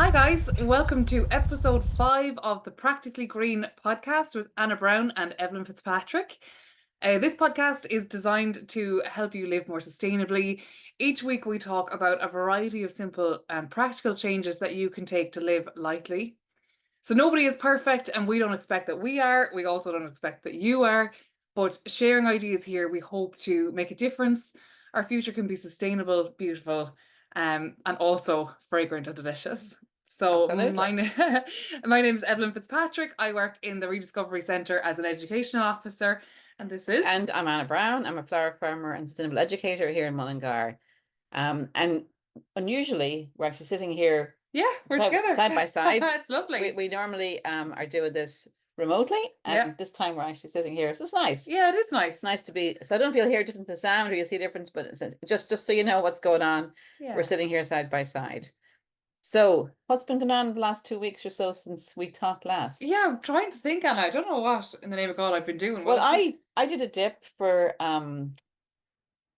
Hi, guys. Welcome to episode 5 of the Practically Green podcast with Anna Brown and Eibhlin Fitzpatrick. This podcast is designed to help you live more sustainably. Each week, we talk about a variety of simple and practical changes that you can take to live lightly. So, nobody is perfect, and we don't expect that we are. We also don't expect that you are. But sharing ideas here, we hope to make a difference. Our future can be sustainable, beautiful, and also fragrant and delicious. So Absolutely. my name is Eibhlin Fitzpatrick. I work in the Rediscovery Centre as an educational officer, and this is. And I'm Anna Brown. I'm a flower farmer and sustainable educator here in Mullingar. And unusually, we're actually sitting here Yeah, we're together. side by side. It's lovely. We normally are doing this remotely, and Yeah. this time we're actually sitting here. So it's nice. Yeah, it is nice. It's nice to be. So I don't know if you'll hear different the sound or you'll see a difference, but just so you know what's going on. Yeah. We're sitting here side by side. So what's been going on the last 2 weeks or so since we talked last? Yeah, I'm trying to think, Anna. I don't know what in the name of God I've been doing. Well, I did a dip for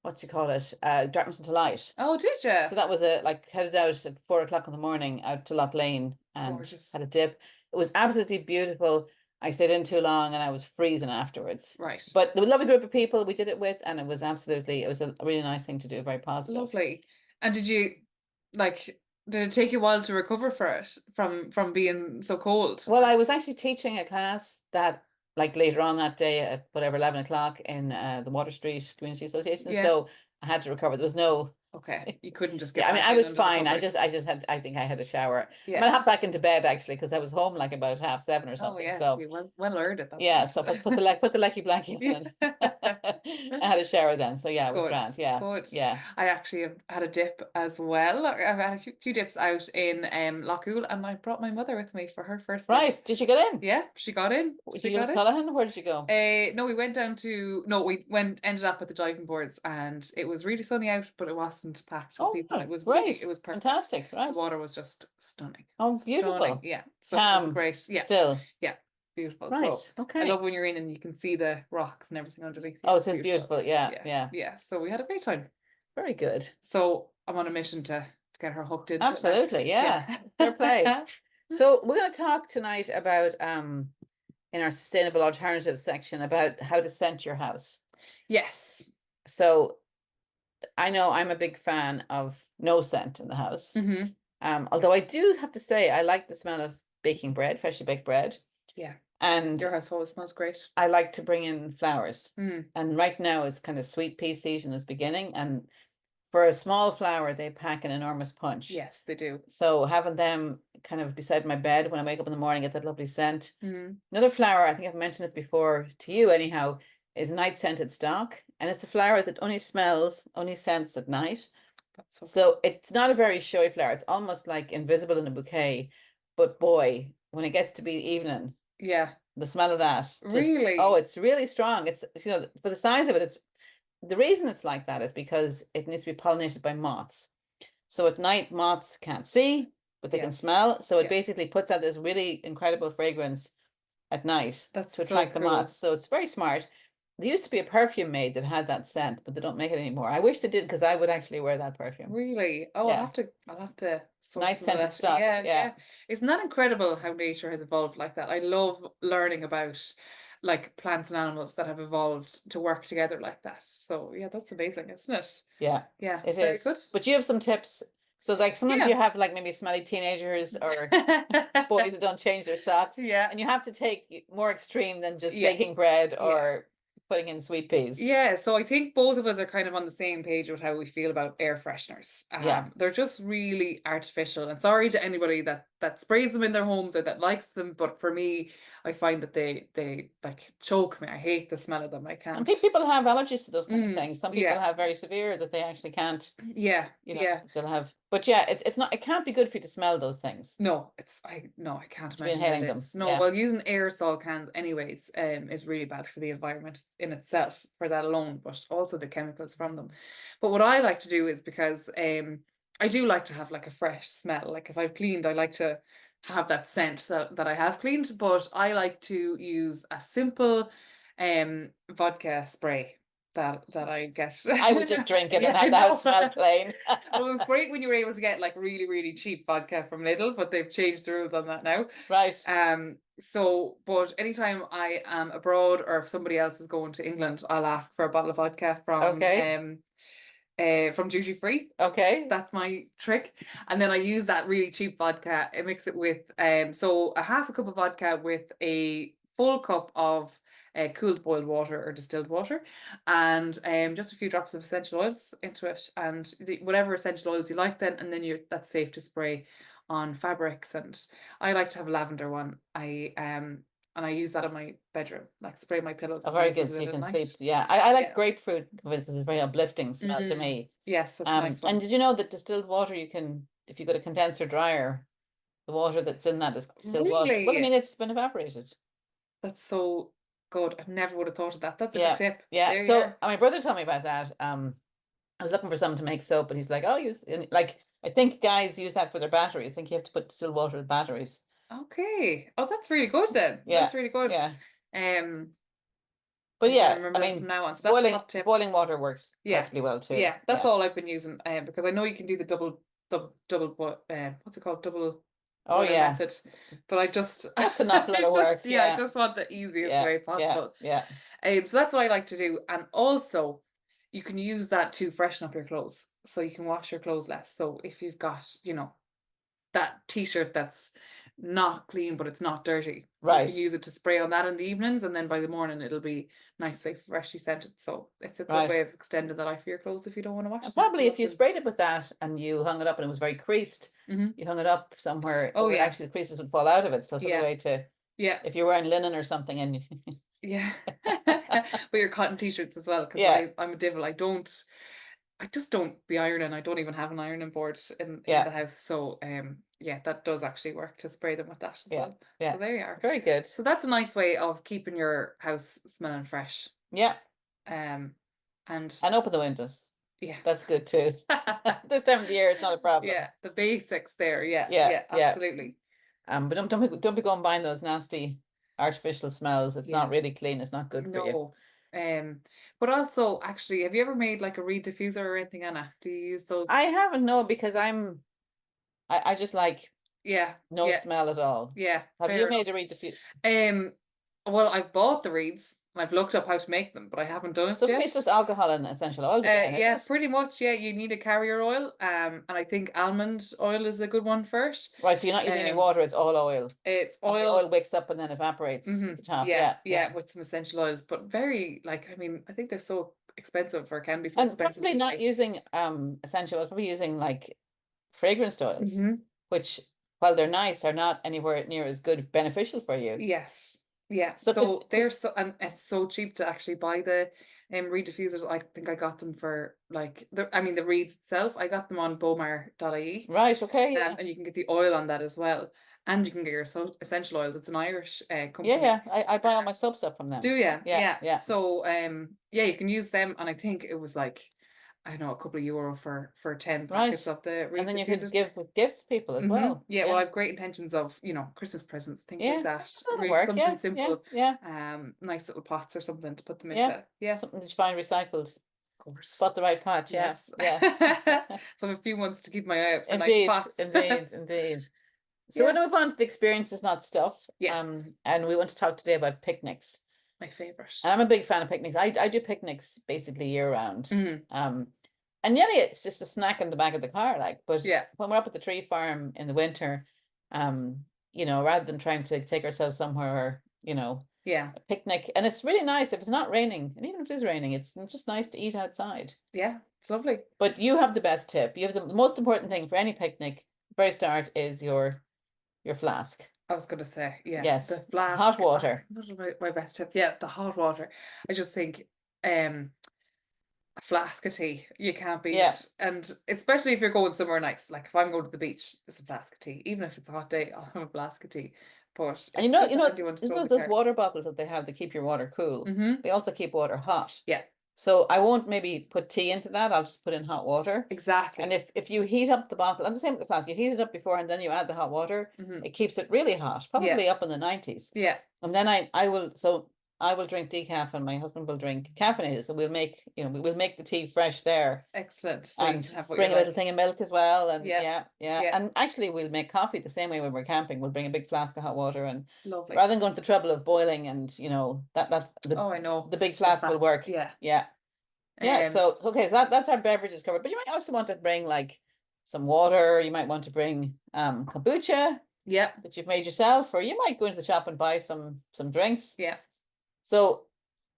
what you call it, Dartmouth into Light. Oh, did you? So that was headed out at 4 o'clock in the morning out to Loch Lane and Gorgeous. had a dip. It was absolutely beautiful. I stayed in too long and I was freezing afterwards. Right. But there was a lovely group of people we did it with, and it was a really nice thing to do, very positive. Lovely. And did it take you a while to recover for it from being so cold? Well, I was actually teaching a class that later on that day at whatever 11 o'clock in the Water Street Community Association. Yeah. So I had to recover. There was no. Okay, you couldn't just get. Yeah, I mean, back I in was under the fine. I covers. just had. I think I had a shower. Yeah. I mean, I hopped back into bed actually because I was home about 6:30 or Oh something. yeah, So you well earned it. yeah, so put the lecky blanket in. I had a shower then, so yeah, it was Good, grand. Yeah, good. yeah. I actually have had a dip as well. I've had a few dips out in Lochul, and I brought my mother with me for her first dip. Right. Did you get in? Yeah, she got in. Did She you go got to in. Cullohan? Where did you go? No, we ended up at the diving boards, and it was really sunny out, but it wasn't packed with Oh, people. It was great. it was perfect. Fantastic. The Right. water was just stunning. Oh, beautiful. Stunning. Yeah. So it was Calm. great. Yeah. Still. Yeah. Beautiful. Right. So I Okay. love when you're in and you can see the rocks and everything underneath you. Oh, It's it is beautiful. Yeah, Yeah. yeah. Yeah. So we had a great time. Very good. So I'm on a mission to get her hooked into it now. Absolutely. Yeah. Yeah. Fair play. So we're going to talk tonight about in our sustainable alternatives section about how to scent your house. Yes. So I know I'm a big fan of no scent in the house. Mm-hmm. Although I do have to say I like the smell of baking bread, freshly baked bread. Yeah. And Your house always smells great. I like to bring in flowers. Mm. And right now it's kind of sweet pea season is beginning. And for a small flower, they pack an enormous punch. Yes, they do. So having them kind of beside my bed when I wake up in the morning, get that lovely scent. Mm. Another flower, I think I've mentioned it before to you anyhow, is night scented stock. And it's a flower that only scents at night. That's So it's not a very showy flower. It's almost like invisible in a bouquet. But boy, when it gets to be evening, yeah. the smell of that. Really? Oh, it's really strong. It's, for the size of it, the reason it's like that is because it needs to be pollinated by moths. So at night, moths can't see, but they can smell. So it basically puts out this really incredible fragrance at night to attract the moths. So it's very smart. There used to be a perfume made that had that scent, but they don't make it anymore. I wish they did because I would actually wear that perfume. Really? Oh, Yeah. I'll have to Night scented stock. Yeah. Isn't that incredible how nature has evolved like that? I love learning about like plants and animals that have evolved to work together like that. So yeah, that's amazing, isn't it? Yeah. Yeah, It very is. good. But you have some tips. So like sometimes Yeah. you have like maybe smelly teenagers or boys that don't change their socks. Yeah. And you have to take more extreme than just Yeah. baking bread or putting in sweet peas. Yeah, so I think both of us are kind of on the same page with how we feel about air fresheners. Yeah. They're just really artificial. And sorry to anybody that sprays them in their homes or that likes them, but for me, I find that they like choke me. I hate the smell of them. I And can't. people have allergies to those kind of things. Some people yeah. have very severe that they actually can't, Yeah, yeah. They'll have, but yeah, it's not, it can't be good for you to smell those things. No, I can't To be imagine inhaling it them. is. No, Yeah. well, using aerosol cans anyways, is really bad for the environment in itself for that alone, but also the chemicals from them. But what I like to do is because I do like to have like a fresh smell. Like if I've cleaned, I like to have that scent that I have cleaned, but I like to use a simple vodka spray. that I get. I would just drink it Yeah, and I have the house know. smell plain. Well, it was great when you were able to get like really, really cheap vodka from Lidl, but they've changed the rules on that now. Right. So, but anytime I am abroad or if somebody else is going to England, I'll ask for a bottle of vodka Okay. from duty free. Okay. That's my trick. And then I use that really cheap vodka and mix it with so a half a cup of vodka with a full cup of cooled boiled water or distilled water, and just a few drops of essential oils into it, and whatever essential oils you like then, and then that's safe to spray on fabrics. And I like to have a lavender one. And I use that in my bedroom, like spray my pillows Oh, and very things good. with So it you at can night. sleep. Yeah. I like Yeah. grapefruit because it's very uplifting smell to Mhm. me. Yes, that's a nice one. And did you know that distilled water you can, if you got a condenser dryer, the water that's in that is distilled water. Well, I Really? mean, it's been evaporated. That's so good. I never would have thought of that. That's a good Yeah. tip. Yeah. There you So are. my brother told me about that. I was looking for someone to make soap, and he's like, "Oh, use like I think guys use that for their batteries. I think you have to put distilled water with batteries." Okay. Oh, that's really good then. Yeah. That's really good. Yeah. Um, But I'm gonna yeah, remember I that from mean, now on. So that's a hot tip. boiling water works Yeah. perfectly well too. Yeah, that's Yeah. all I've been using. Because I know you can do the what's it called? Double Oh boiler yeah. method. But I just That's an awful lot of work. I Yeah. just want the easiest Yeah. way Yeah. possible. Yeah. So that's what I like to do. And also you can use that to freshen up your clothes. So you can wash your clothes less. So if you've got, that t-shirt that's not clean but it's not dirty, you can Right. use it to spray on that in the evenings, and then by the morning it'll be nicely freshly scented. So it's a good Right. way of extending the life of your clothes if you don't want to wash And them probably too if you often. sprayed it with that and you hung it up and it was very creased, you hung it up somewhere, Oh yeah, actually the creases would fall out of it. So it's a good yeah, way to, yeah, if you're wearing linen or something and yeah. But your cotton t-shirts as well, because yeah, I'm a devil. I just don't be ironing. I don't even have an ironing board in yeah, the house. So yeah, that does actually work to spray them with that as yeah, well. yeah. So there you are. Very good. So that's a nice way of keeping your house smelling fresh. Yeah. And And open the windows. yeah. That's good too. This time of the year, it's not a problem. Yeah, the basics there. Yeah, Yeah, yeah, yeah. absolutely. But don't be going buying those nasty artificial smells. It's Yeah. not really clean. It's not good for you. No. But also actually, have you ever made like a reed diffuser or anything, Anna? Do you use those? I haven't, no, because I just like Yeah, no yeah, smell at all. yeah. Have you Fair made enough. a reed diffuser? Well, I've bought the reeds and I've looked up how to make them, but I haven't done it So yet. it's just alcohol and essential oils again, is Yeah, it? pretty much. Yeah, you need a carrier oil. And I think almond oil is a good one for it. Right, so you're not using any Um, water, it's all oil. it's And the oil. oil wicks up and then evaporates at the top. Yeah, Yeah, yeah, yeah. with some essential oils, but very like, I mean, I think they're so expensive, or can be so And expensive probably to not make. using essential oils, probably using like fragranced oils, Hmm. which while they're nice, are not anywhere near as good beneficial for you. Yes. Yeah. So So they're so, and it's so cheap to actually buy the reed diffusers. I think I got them for like the reeds itself. I got them on Bomar.ie. right, okay, yeah. And you can get the oil on that as well. And you can get your essential oils. It's an Irish Yeah, company. yeah. I buy all my soap stuff from them. Do you? Yeah, Yeah. yeah. So yeah, you can use them, and I think it was like, I don't know, a couple of euro for 10 Right. packets of the reed And then you could diffusers. give with gifts to people as well. Yeah, well, I have great intentions of, Christmas presents, things Yeah, like that. that'll Really work. something Yeah, simple. yeah. Nice little pots or something to put them Yeah. into. Yeah, Something that you find recycled. of course. Spot the right pot. Yeah, Yes. yeah. So I have a few months to keep my eye out for nice Indeed, pots. indeed. So we're Yeah. gonna move on to the experiences, not stuff. Yeah. And we want to talk today about picnics. My favorite. And I'm a big fan of picnics. I do picnics basically year round. Mm. And nearly it's just a snack in the back of the car, like. But Yeah. when we're up at the tree farm in the winter, rather than trying to take ourselves somewhere, Yeah. a picnic, and it's really nice if it's not raining, and even if it is raining, it's just nice to eat outside. Yeah, it's lovely. But you have the best tip. You have the most important thing for any picnic. The very start is your flask. I was going to say, yeah. Yes. The flask. Hot water. What is my best tip? Yeah, the hot water. I just think a flask of tea, you can't beat it. And especially if you're going somewhere nice, like if I'm going to the beach, it's a flask of tea. Even if it's a hot day, I'll have a flask of tea. But And it's just a handy one to throw in the those car. water bottles that they have that keep your water cool. They also keep water hot. Yeah. So I won't maybe put tea into that. I'll just put in hot water. Exactly. And if you heat up the bottle, and the same with the flask, you heat it up before and then you add the hot water, it keeps it really hot, probably up in the 90s. Yeah. And then I will, so I will drink decaf and my husband will drink caffeinated. So we'll make, we'll make the tea fresh there Excellent. So you and can have what bring you a little like. thing of milk as well. And Yeah. yeah, yeah. Yeah. And actually we'll make coffee the same way when we're camping. We'll bring a big flask of hot water, and Lovely. rather than going to the trouble of boiling and Oh, I know. the big flask will work. Yeah. Yeah. Yeah. So okay, so that's our beverages covered. But you might also want to bring like some water. You might want to bring kombucha. Yeah. That you've made yourself, or you might go into the shop and buy some drinks. Yeah. So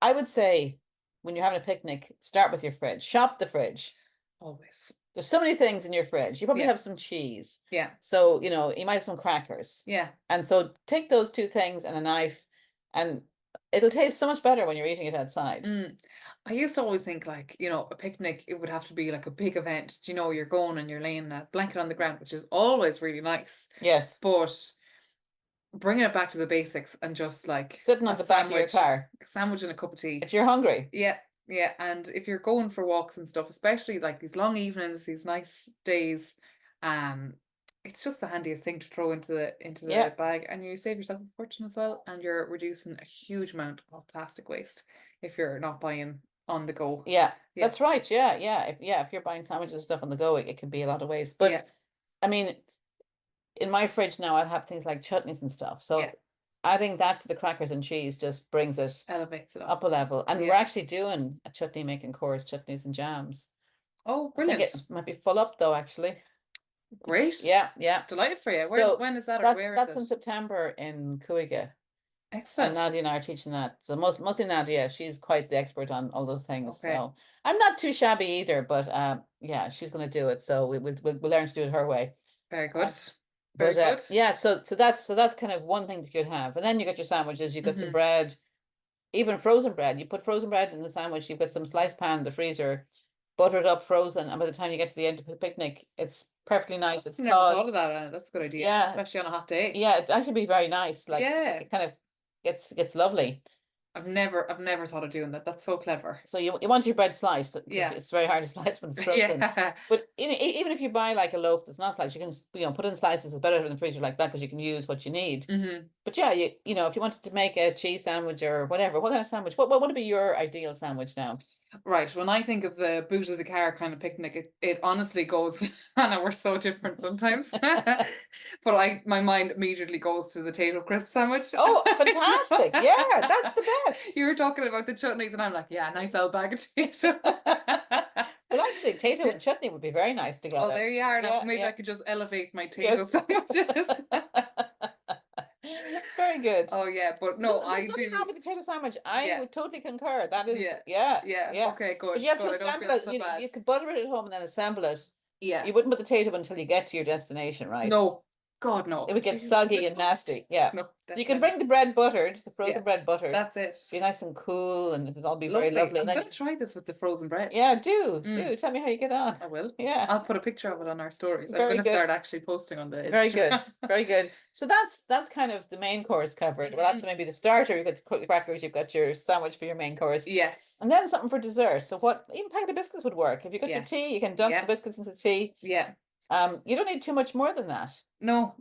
I would say when you're having a picnic, start with your fridge. Shop the fridge. Always. There's so many things in your fridge. You probably Yeah. have some cheese. Yeah. So, you might have some crackers. Yeah. And so take those two things and a knife, and it'll taste so much better when you're eating it outside. I used to always think like, a picnic, it would have to be like a big event. You're going and you're laying a blanket on the ground, which is always really nice. Yes. But bringing it back to the basics and just like sitting on the back of your car, a sandwich and a cup of tea. If you're hungry. Yeah. Yeah. And if you're going for walks and stuff, especially like these long evenings, these nice days, it's just the handiest thing to throw into the bag, and you save yourself a fortune as well, and you're reducing a huge amount of plastic waste if you're not buying on the go. Yeah. That's right. Yeah. If you're buying sandwiches and stuff on the go, it can be a lot of waste. But I mean, in my fridge now, I have things like chutneys and stuff. So adding that to the crackers and cheese just elevates it up a level. And we're actually doing a chutney making course, chutneys and jams. Oh, brilliant. I think it might be full up though, actually. Great. Yeah. Delighted for you. When is that? That's in September in Cuiga. Excellent. And Nadia and I are teaching that. So mostly Nadia, she's quite the expert on all those things. Okay. So I'm not too shabby either, but she's going to do it. So we'll learn to do it her way. Very good. Very good. Yeah, so that's kind of one thing that you'd have. And then you got your sandwiches, you got some bread, even frozen bread. You put frozen bread in the sandwich, you've got some sliced pan in the freezer, buttered up, frozen, and by the time you get to the end of the picnic, it's perfectly nice. It's never thought of that, Anna. That's a good idea. Yeah. Especially on a hot day. Yeah, it'd actually be very nice. Like it kind of gets lovely. I've never thought of doing that. That's so clever. So you want your bread sliced. Yeah. It's very hard to slice when it's frozen. But even if you buy like a loaf that's not sliced, you can put in slices. It's better in the freezer like that because you can use what you need. But yeah, if you wanted to make a cheese sandwich or whatever, what kind of sandwich? What would be your ideal sandwich now? Right. When I think of the boot of the car kind of picnic, it honestly goes, Anna, we're so different sometimes. But my mind immediately goes to the potato crisp sandwich. Oh, fantastic. Yeah, that's the best. You were talking about the chutneys and I'm like, yeah, nice old bag of potato. Well, actually, potato and chutney would be very nice together. Oh, there you are. Now, maybe I could just elevate my potato sandwiches. Very good. Oh yeah, but no, I do. Nothing wrong with the potato sandwich. I would totally concur. That is, yeah. Okay, good. But you have to assemble it. You could butter it at home and then assemble it. Yeah. You wouldn't put the potato until you get to your destination, right? No. God, no. It would get soggy and nasty. Yeah. No, so you can bring the bread buttered, the frozen bread buttered. That's it. Be nice and cool, and it'll all be very lovely. I'm going to try this with the frozen bread. Yeah, do. Tell me how you get on. I will. Yeah. I'll put a picture of it on our stories. I'm going to start actually posting on the Instagram. Very good. Very good. So that's kind of the main course covered. Well, that's maybe the starter. You've got the crackers, you've got your sandwich for your main course. Yes. And then something for dessert. So even packet of biscuits would work. If you got your tea, you can dunk the biscuits into the tea. Yeah. You don't need too much more than that. No.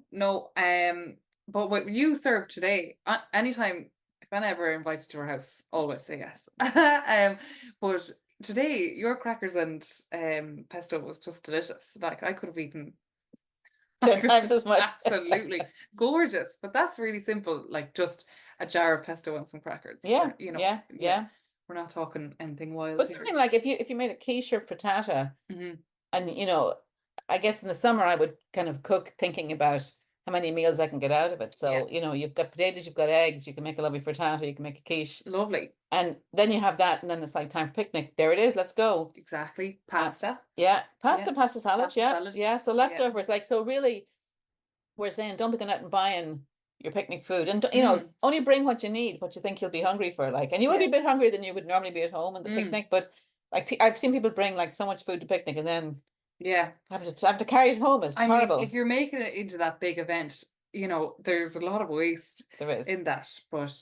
But what you served today, anytime, if Anna ever invites to her house, always say yes. But today, your crackers and pesto was just delicious. Like I could have eaten 10 times as much. Absolutely gorgeous. But that's really simple, like just a jar of pesto and some crackers. Yeah. Yeah. We're not talking anything wild. But something like if you made a quiche or frittata, and I guess in the summer I would kind of cook thinking about how many meals I can get out of it. So, you've got potatoes, you've got eggs, you can make a lovely frittata, you can make a quiche. Lovely. And then you have that, and then it's like time for picnic. There it is, let's go. Exactly. Pasta. Pasta salad. Pasta salad. Yeah. So leftovers, so really we're saying don't be going out and buying your picnic food. And, only bring what you need, what you think you'll be hungry for. And you will be a bit hungrier than you would normally be at home in the picnic. But I've seen people bring so much food to picnic and then have to carry it home. It's horrible. If you're making it into that big event, there's a lot of waste there is in that. But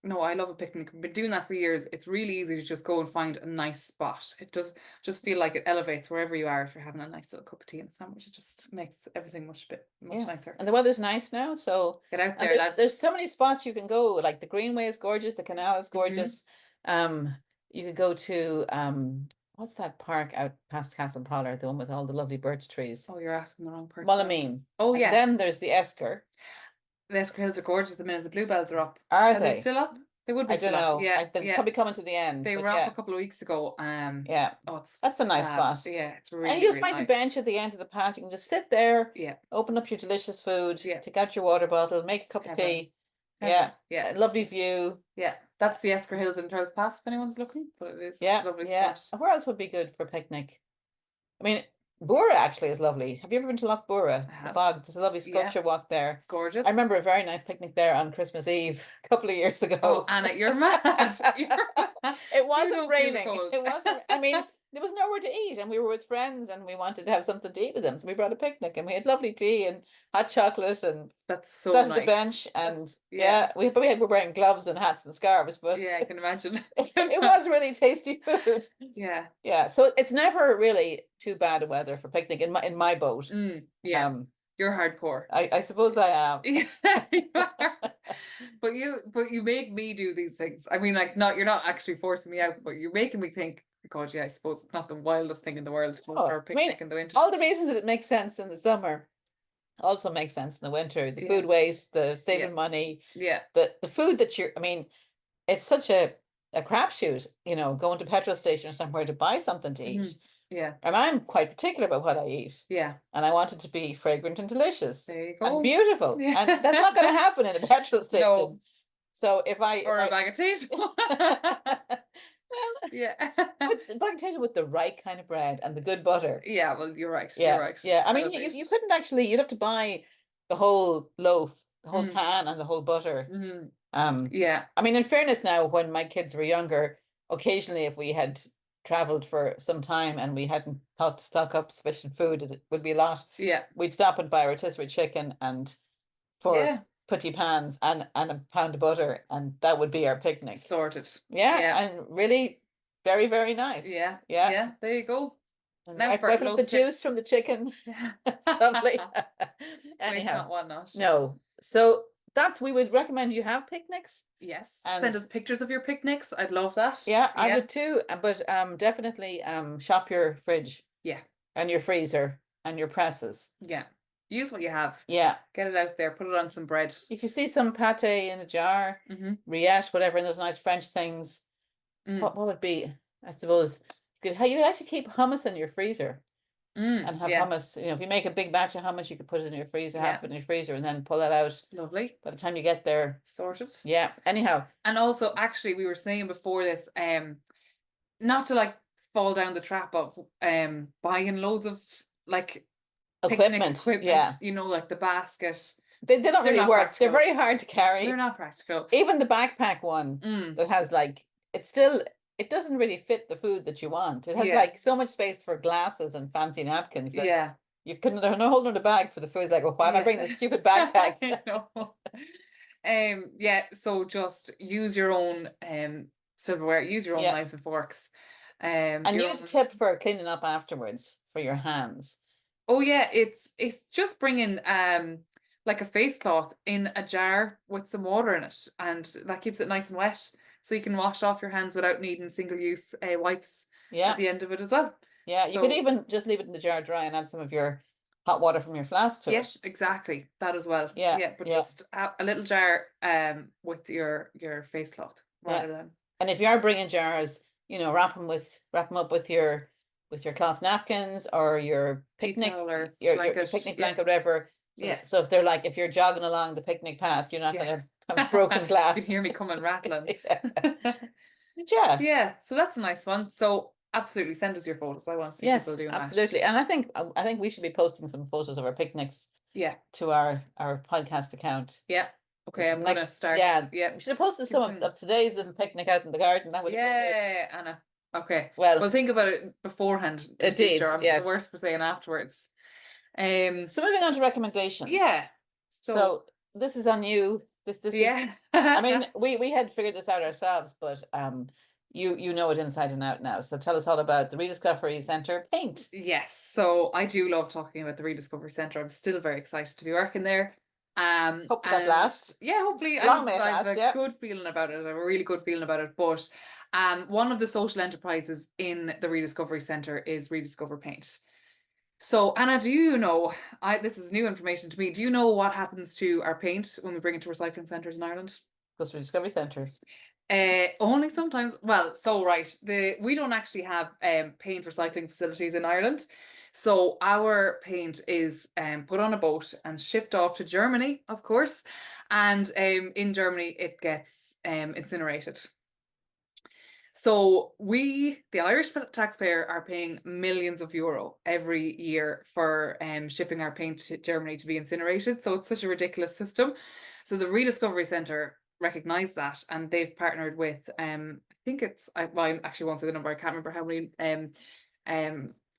No, I love a picnic. I've been doing that for years. It's really easy to just go and find a nice spot. It does just feel like it elevates wherever you are if you're having a nice little cup of tea and sandwich. It just makes everything much nicer. And the weather's nice now, so Get out and there, lads. there's so many spots you can go. Like the Greenway is gorgeous, the canal is Mm-hmm. gorgeous. You could go to what's that park out past Castle Pollard, the one with all the lovely birch trees? Oh, you're asking the wrong person. Mullameen. Oh, And yeah. then there's the Esker. The Esker Hills are gorgeous at the minute. The bluebells are up. Are they they still up? They would be I don't still up. know. Yeah, They're probably coming to the end. They but were up yeah. a couple of weeks ago. Yeah. Oh, That's a nice fab. spot. Yeah, it's really, And you'll really find a nice. bench at the end of the path. You can just sit there, Yeah, open up your delicious food, Yeah. take out your water bottle, make a cup of Heaven. tea. Heaven. Yeah. Yeah. A lovely view. Yeah, that's the Esker Hills in Turles Pass if anyone's looking. But it is. It's a lovely spot. Where else would be good for a picnic? I mean, Bura actually is lovely. Have you ever been to Loch Bura? I have. The bog. There's a lovely sculpture walk there. Gorgeous. I remember a very nice picnic there on Christmas Eve a couple of years ago. Oh, Anna, you're mad. You're mad. It wasn't don't feel the raining. cold. It wasn't. I mean, there was nowhere to eat, and we were with friends, and we wanted to have something to eat with them, so we brought a picnic, and we had lovely tea and hot chocolate, and That's so sat nice. at the bench, and yeah. we were wearing gloves and hats and scarves, but Yeah, I can imagine. it was really tasty food. Yeah. So it's never really too bad a weather for picnic in my boat. Yeah. You're hardcore. I suppose I am. Yeah, you are. But you make me do these things. I mean, like, you're not actually forcing me out, but you're making me think, God, yeah, I suppose it's not the wildest thing in the world to go for a picnic in the winter. All the reasons that it makes sense in the summer also makes sense in the winter. The food waste, the saving money. Yeah. The food that I mean, it's such a crapshoot, going to a petrol station or somewhere to buy something to eat. Yeah. And I'm quite particular about what I eat. Yeah. And I want it to be fragrant and delicious. There you go. And beautiful. Yeah. And that's not going to happen in a petrol station. No. So a bag of tea. Yeah. A bag of tea with the right kind of bread and the good butter. Yeah, well, you're right. Yeah. You're right. Yeah. I mean, you couldn't actually, you'd have to buy the whole loaf, the whole pan and the whole butter. Yeah. I mean, in fairness now, when my kids were younger, occasionally if we had traveled for some time and we hadn't thought to stock up sufficient food, it would be a lot. Yeah. We'd stop and buy rotisserie chicken and putty pans and a pound of butter, and that would be our picnic. Sorted. Yeah. And really very, very nice. Yeah. Yeah. Yeah. There you go. And now for the juice from the chicken. It's lovely. Anyhow. Why not? No. So we would recommend you have picnics. Yes. And send us pictures of your picnics. I'd love that. Yeah, I would too. But definitely shop your fridge. Yeah. And your freezer and your presses. Yeah. Use what you have. Yeah. Get it out there. Put it on some bread. If you see some pate in a jar, rillette, whatever, and those nice French things, what would be? I suppose you could actually keep hummus in your freezer. And have hummus. If you make a big batch of hummus, you could put it in your freezer, half it in your freezer, and then pull that out. Lovely. By the time you get there, sorted. Yeah. Anyhow. And also, actually, we were saying before this, not to like fall down the trap of buying loads of like equipment. Yeah. Like the basket. They don't really work. Practical. They're very hard to carry. They're not practical. Even the backpack one that has it doesn't really fit the food that you want. It has like so much space for glasses and fancy napkins. That you couldn't hold on the bag for the food. Like, why am I bringing this stupid backpack? So just use your own silverware. Use your own knives and forks. And you have a tip for cleaning up afterwards for your hands. Oh yeah, it's just bringing like a face cloth in a jar with some water in it, and that keeps it nice and wet. So you can wash off your hands without needing single-use wipes at the end of it as well. Yeah, you could even just leave it in the jar dry and add some of your hot water from your flask to it. Yes, exactly. That as well. Yeah. But just a little jar with your face cloth rather than. And if you are bringing jars, wrap them up with your cloth napkins or your picnic or your picnic blanket, whatever. So if you're jogging along the picnic path, you're not going to have broken glass. You can hear me coming rattling. Yeah. So that's a nice one. So absolutely send us your photos. I want to see people doing absolutely. that. And I think we should be posting some photos of our picnics. Yeah. To our podcast account. Yeah. Okay, I'm gonna start. Yeah. We should have posted some of today's little picnic out in the garden. That would Anna. Okay. Well, think about it beforehand. Indeed. The worst for saying afterwards. So moving on to recommendations. Yeah. So this is on you. This is, Yeah. I mean, we had figured this out ourselves, but you know it inside and out now. So tell us all about the Rediscovery Centre paint. Yes, so I do love talking about the Rediscovery Centre. I'm still very excited to be working there. Hope that And lasts. yeah, hopefully Long may it I've last, a yeah. good feeling about it. I have a really good feeling about it. But one of the social enterprises in the Rediscovery Centre is Rediscover Paint. So Anna, do you know, this is new information to me. Do you know what happens to our paint when we bring it to recycling centres in Ireland? Goes to Rediscovery Centre. Only sometimes. Well, so right, we don't actually have paint recycling facilities in Ireland, so our paint is put on a boat and shipped off to Germany, of course, and in Germany it gets incinerated. So we, the Irish taxpayer, are paying millions of euro every year for shipping our paint to Germany to be incinerated. So it's such a ridiculous system. So the Rediscovery Centre recognised that, and they've partnered with I think it's well, I actually won't say the number. I can't remember how many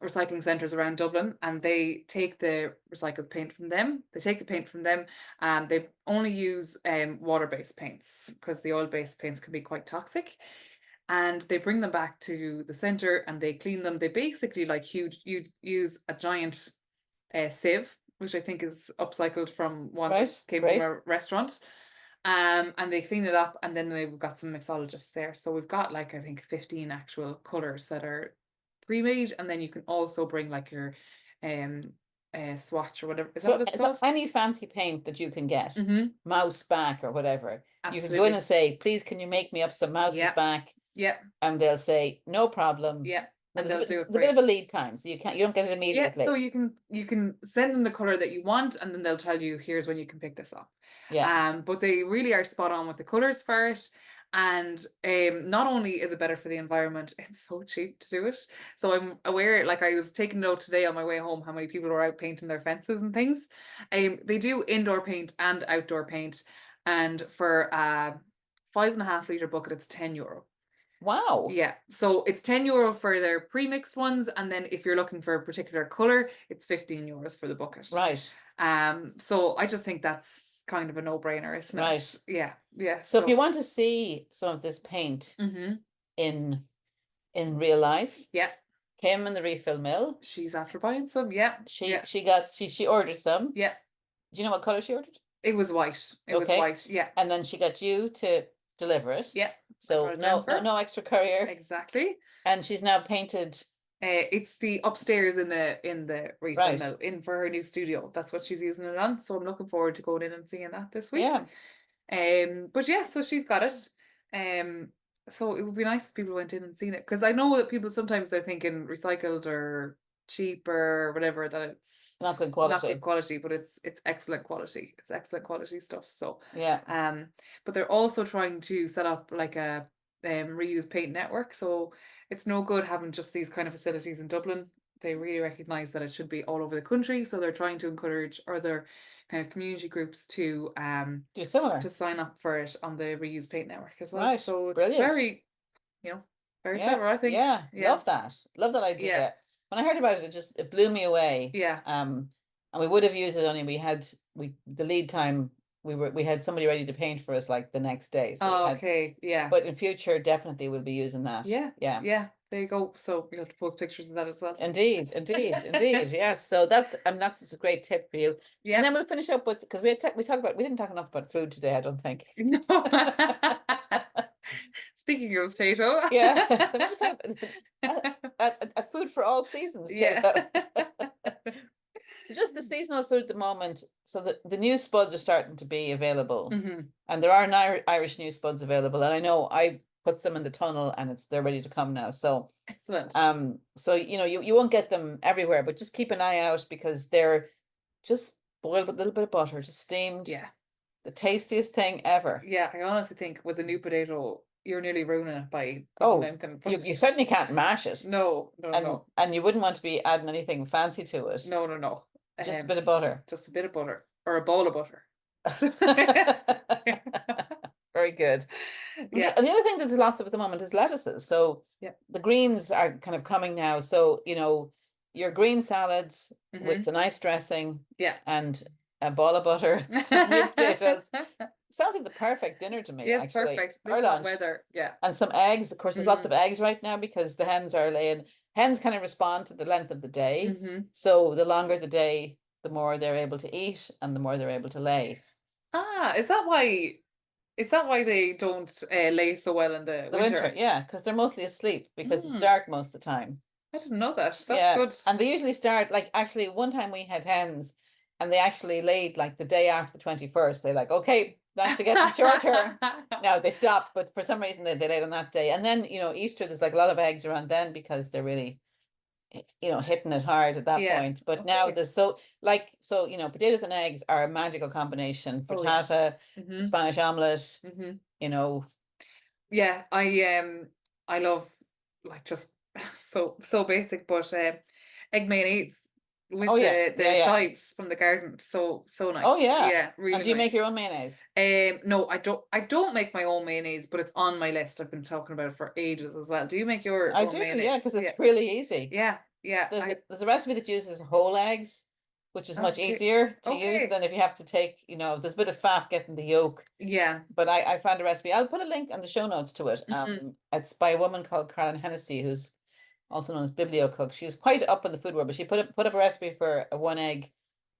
recycling centres around Dublin, and they take the recycled paint from them. They take the paint from them, and they only use water-based paints because the oil-based paints can be quite toxic. And they bring them back to the center and they clean them. They basically you use a giant sieve, which I think is upcycled from one that came from a restaurant. And they clean it up, and then they've got some mixologists there. So we've got I think 15 actual colors that are pre-made, and then you can also bring your swatch or whatever. Is that what it's called? Any fancy paint that you can get, mouse back or whatever. Absolutely. You can go in and say, please, can you make me up some mouse's back? Yeah. And they'll say, no problem. Yeah. And they'll do it for a bit of a lead time, so you don't get it immediately. Yeah, so you can send them the color that you want, and then they'll tell you here's when you can pick this up. Yeah. But they really are spot on with the colors for it. And not only is it better for the environment, it's so cheap to do it. So I'm aware, I was taking note today on my way home how many people are out painting their fences and things. They do indoor paint and outdoor paint, and for a 5.5 litre bucket, it's €10. Wow. Yeah, so it's €10 for their pre-mixed ones, and then if you're looking for a particular color, it's €15 for the bucket. Right. So I just think that's kind of a no-brainer, isn't it? Yeah. So if you want to see some of this paint in real life, Kim in the refill mill, she's after buying some. Yeah, she ordered some. Yeah. Do you know what color she ordered? It was white. It was white. Yeah. And then she got you to deliver it. Yeah. So no extra courier. Exactly. And she's now painted. It's the upstairs in the refill mill in for her new studio. That's what she's using it on. So I'm looking forward to going in and seeing that this week. Yeah. But yeah, so she's got it. So it would be nice if people went in and seen it, because I know that people sometimes are thinking recycled or cheap or whatever, that it's not good quality. Not good quality, but it's excellent quality. It's excellent quality stuff. So yeah. But they're also trying to set up a reuse paint network. So it's no good having just these kind of facilities in Dublin. They really recognise that it should be all over the country. So they're trying to encourage other kind of community groups to do similar, to sign up for it on the reuse paint network as well. Right. So it's brilliant. very, very clever, I think. Yeah. Love that idea. Yeah. When I heard about it, it blew me away. Yeah. And we would have used it, only the lead time, we had somebody ready to paint for us the next day. So okay. Yeah. But in future, definitely we'll be using that. Yeah. Yeah. There you go. So you'll have to post pictures of that as well. Indeed. Yes. So that's just a great tip for you. Yeah. And then we'll finish up with, because we didn't talk enough about food today, I don't think. No. Speaking of potato. Yeah. So we just have a food for all seasons. Yeah. So just the seasonal food at the moment. So the new spuds are starting to be available, Mm-hmm. and there are Irish new spuds available. And I know I put some in the tunnel, and they're ready to come now. So excellent. So you won't get them everywhere, but just keep an eye out, because they're just boiled with a little bit of butter, just steamed. Yeah. The tastiest thing ever. Yeah, I honestly think with the new potato, you're nearly ruining it by you certainly can't mash it. No. And you wouldn't want to be adding anything fancy to it. No. Just a bit of butter. Just a bit of butter, or a bowl of butter. Very good. Yeah. And the other thing there's lots of at the moment is lettuces. So the greens are kind of coming now. So your green salads with a nice dressing. Yeah. And a ball of butter, some potatoes. sounds like the perfect dinner to me, Yeah, it's actually. perfect. Or This hot lunch. weather. Yeah. And some eggs. Of course, there's lots of Mm. eggs right now because the hens are laying. Hens kind of respond to the length of the day. Mm-hmm. So the longer the day, the more they're able to eat and the more they're able to lay. Ah, is that why? Is that why they don't lay so well in the The winter, winter? yeah, because they're mostly asleep because it's Mm, dark most of the time. I didn't know that. That's Yeah, good. and they usually start like actually one time we had hens and they actually laid like the day after the 21st. They're like, okay, nights are getting shorter. Now they stopped, but for some reason they laid on that day. And then, Easter, there's like a lot of eggs around then because they're really, hitting it hard at that Yeah. point. But now Okay. there's potatoes and eggs are a magical combination. Oh yeah. Frittata, Mm-hmm. Spanish omelet, Mm-hmm. you know, Yeah, I love like just so basic, but egg mayonnaise oh with yeah, yeah, the yeah. chives from the garden. So Oh nice. yeah. Yeah, And really do you make nice. your own mayonnaise? No, I don't make my own mayonnaise, but it's on my list. I've been talking about it for ages as well. Do you make your I own do, yeah, mayonnaise? because it's Yeah. really easy. Yeah. Yeah. There's a recipe that uses whole eggs, which is much Okay. easier to use Okay. than if you have to take, there's a bit of fat getting the yolk. Yeah. But I found a recipe. I'll put a link in the show notes to it. Mm-hmm. It's by a woman called Karen Hennessy, who's also known as Biblio Cook. She's quite up in the food world, but she put up a recipe for a one egg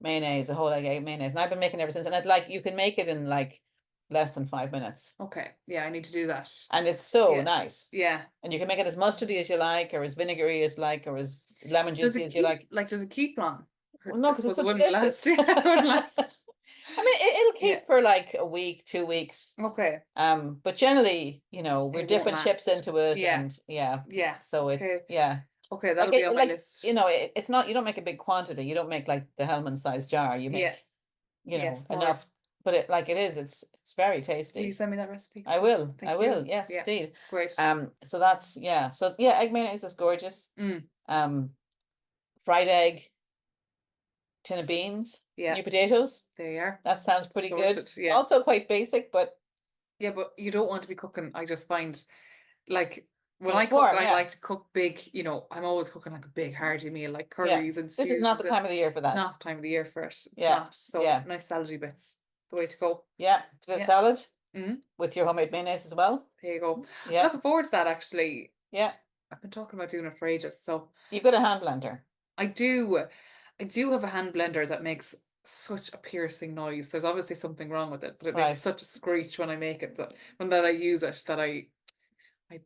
mayonnaise, a whole egg mayonnaise, and I've been making it ever since. And you can make it in like less than 5 minutes, Okay. Yeah, I need to do that. and it's so Yeah. nice. Yeah. And you can make it as mustardy as you like, or as vinegary as like, or as lemon Does juicy it as you keep like. like does it keep long? Well, no, I because it's suppose so it wouldn't last. delicious. Yeah, it wouldn't last. I mean, it'll Yeah. keep for like a week, 2 weeks. Okay. But generally, we're It won't dipping chips last. into it, Yeah. and yeah, Yeah. so Okay. it's yeah, Okay, like that'll be on my list. it's not, you don't make a big quantity. You don't make like the Hellman size jar. You Yeah. make Yeah, smaller. enough, but it's very Will you tasty. send me that recipe? I will, Thank you. yes, Yeah. indeed. Great. So that's yeah, egg mayonnaise is gorgeous. Mm. Fried egg, tin of beans, Yeah. new potatoes. There you are. That sounds pretty good. Sorted. Yeah. Also quite basic, but Yeah, but you don't want to be cooking. I just find like when when I it's cook, warm, I yeah, like to cook big, I'm always cooking like a big hearty meal, like yeah. curries and This is stews not and the stuff. time of the year for It's that. not the time of the year for it. It's Yeah, not. So yeah. nice salady bits. The way to go. Yeah, potato Yeah. salad Mm. with your homemade mayonnaise as well. There you go. Yeah, Looking forward to that actually. yeah. I've been talking about doing it for ages. So You've got a hand blender. I do have a hand blender that makes such a piercing noise. There's obviously something wrong with it, but it Right. makes such a screech when I make it that when I use it that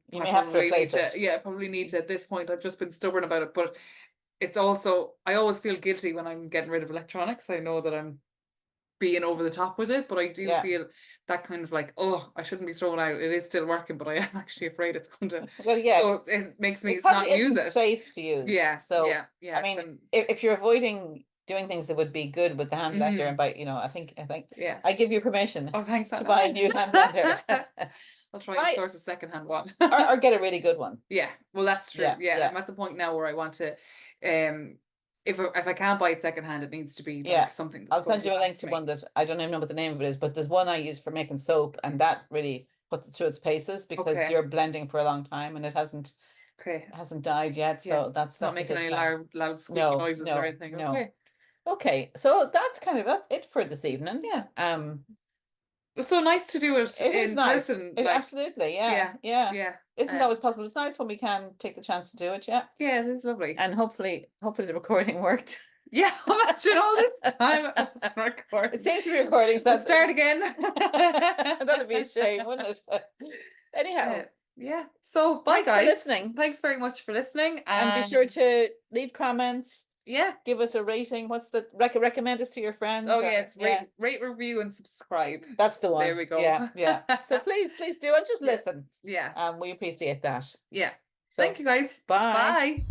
You may have to probably need replace to, it. yeah, I probably need to at this point. I've just been stubborn about it, but it's also I always feel guilty when I'm getting rid of electronics. I know that I'm being over the top with it, but I do Yeah. feel that kind of like, oh, I shouldn't be throwing out. It is still working, but I am actually afraid it's going to. Well, yeah. So it makes me It probably not use isn't it. safe to use. Yeah. So yeah. I mean, if you're avoiding doing things that would be good with the hand blender, and by I think yeah. I give you permission Oh, thanks, to Anna. buy a new hand blender. I'll try and source a second-hand one. or get a really good one. Yeah, well, that's true. Yeah, I'm at the point now where I want to, if I can't buy it secondhand, it needs to be like something. I'll send you a link to one that I don't even know what the name of it is, but there's one I use for making soap, and that really puts it through its paces because you're blending for a long time and it hasn't died yet. So that's not making any loud squeaky noises or anything. No. Okay, so that's it for this evening. Yeah. It was so nice to do it in person. Absolutely, yeah. Isn't always possible. It's nice when we can take the chance to do it. Yeah. Yeah, it's lovely. And hopefully the recording worked. Yeah, imagine all this time it wasn't recording. It seems to be recording, so let's start again. That'd be a shame, wouldn't it? Anyhow. Yeah. So bye, Thanks guys. for listening. Thanks very much for listening. And be sure to leave comments. Yeah. Give us a rating. What's the recommend us to your friends? Oh yeah, it's rate, review, and subscribe. That's the one. There we go. Yeah. So please do and just listen. Yeah. We appreciate that. Yeah. So, thank you guys. Bye. Bye.